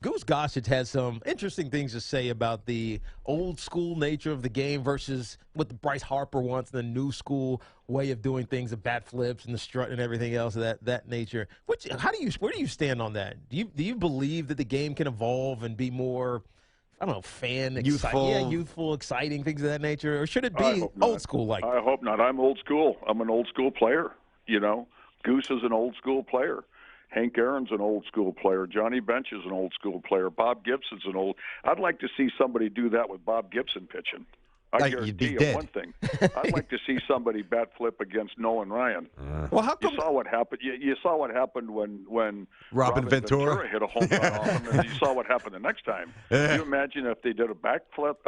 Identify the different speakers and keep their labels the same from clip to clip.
Speaker 1: Goose Gossage has some interesting things to say about the old school nature of the game versus what the Bryce Harper wants, the new school way of doing things, the bat flips and the strut and everything else of that nature. Where do you stand on that? Do you believe that the game can evolve and be more, I don't know, youthful, exciting, things of that nature, or should it
Speaker 2: I
Speaker 1: be
Speaker 2: hope not.
Speaker 1: old school like that?
Speaker 2: I hope not. I'm old school. I'm an old school player. Goose is an old school player. Hank Aaron's an old school player. Johnny Bench is an old school player. Bob Gibson's an old. I'd like to see somebody do that with Bob Gibson pitching. I guarantee you one thing. I'd like to see somebody bat flip against Nolan Ryan.
Speaker 1: Well, how come
Speaker 2: you saw what happened? You saw what happened when
Speaker 3: Robin Ventura
Speaker 2: hit a home run off him, and you saw what happened the next time. Can you imagine if they did a bat flip,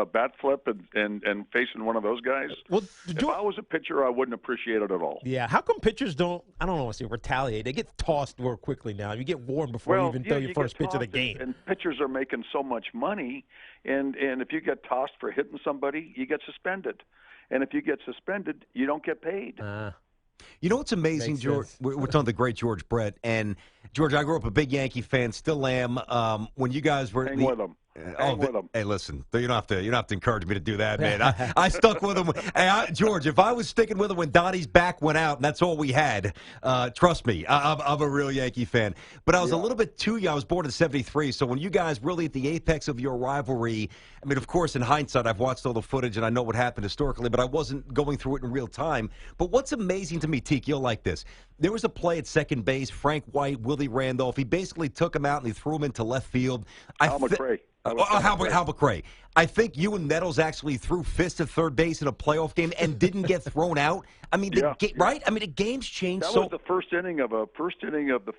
Speaker 2: and facing one of those guys?
Speaker 1: Well,
Speaker 2: if I was a pitcher, I wouldn't appreciate it at all.
Speaker 1: Yeah, how come pitchers don't? I don't want to say retaliate. They get tossed more quickly now. You get warned before you even throw your first pitch of the game.
Speaker 2: And pitchers are making so much money, and if you get tossed for hitting somebody, you get suspended. And if you get suspended, you don't get paid.
Speaker 3: You know what's amazing, George? We're talking the great George Brett. And, George, I grew up a big Yankee fan, still am. When you guys were...
Speaker 2: Hang with them.
Speaker 3: Hey, listen, you don't have to encourage me to do that, man. I stuck with him. Hey, George, if I was sticking with him when Donnie's back went out, and that's all we had, trust me, I'm a real Yankee fan. But I was a little bit too young. I was born in '73, so when you guys really at the apex of your rivalry, I mean, of course, in hindsight, I've watched all the footage and I know what happened historically, but I wasn't going through it in real time. But what's amazing to me, Tiki, you'll like this. There was a play at second base, Frank White, Willie Randolph. He basically took him out and he threw him into left field.
Speaker 2: Hal McRae.
Speaker 3: Hal McRae. I think you and Nettles actually threw fists at third base in a playoff game and didn't get thrown out. I mean, right? I mean, the game's changed.
Speaker 2: That was the first inning of the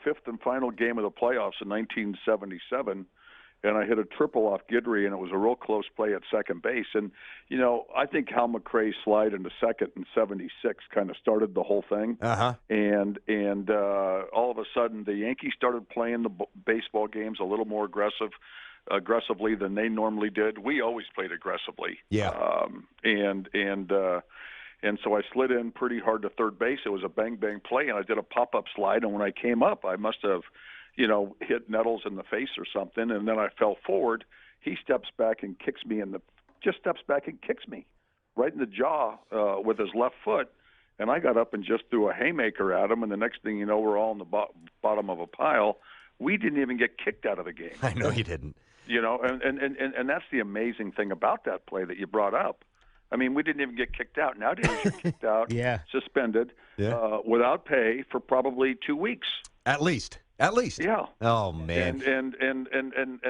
Speaker 2: fifth and final game of the playoffs in 1977, and I hit a triple off Guidry, and it was a real close play at second base. And I think Hal McRae's slide into second in '76 kind of started the whole thing. And all of a sudden, the Yankees started playing the baseball games a little more aggressively than they normally did. We always played aggressively. And so I slid in pretty hard to third base. It was a bang play, and I did a pop-up slide, and when I came up, I must have hit Nettles in the face or something, and then I fell forward. He steps back and kicks me right in the jaw with his left foot, and I got up and just threw a haymaker at him, and the next thing you know, we're all in the bottom of a pile. We didn't even get kicked out of the game.
Speaker 3: I know you didn't.
Speaker 2: And that's the amazing thing about that play that you brought up. I mean, we didn't even get kicked out. Nowadays, you're kicked out, suspended, without pay for probably 2 weeks.
Speaker 3: At least.
Speaker 2: Yeah.
Speaker 3: Oh, man.
Speaker 2: And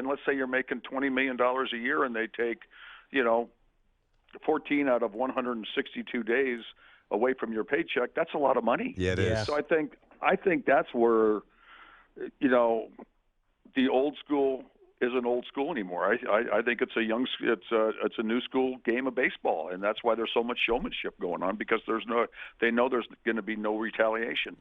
Speaker 2: let's say you're making $20 million a year, and they take, 14 out of 162 days away from your paycheck. That's a lot of money.
Speaker 3: Yeah, it is.
Speaker 2: So I think that's where, the old school isn't old school anymore. I think it's a new school game of baseball, and that's why there's so much showmanship going on, because they know there's going to be no retaliation.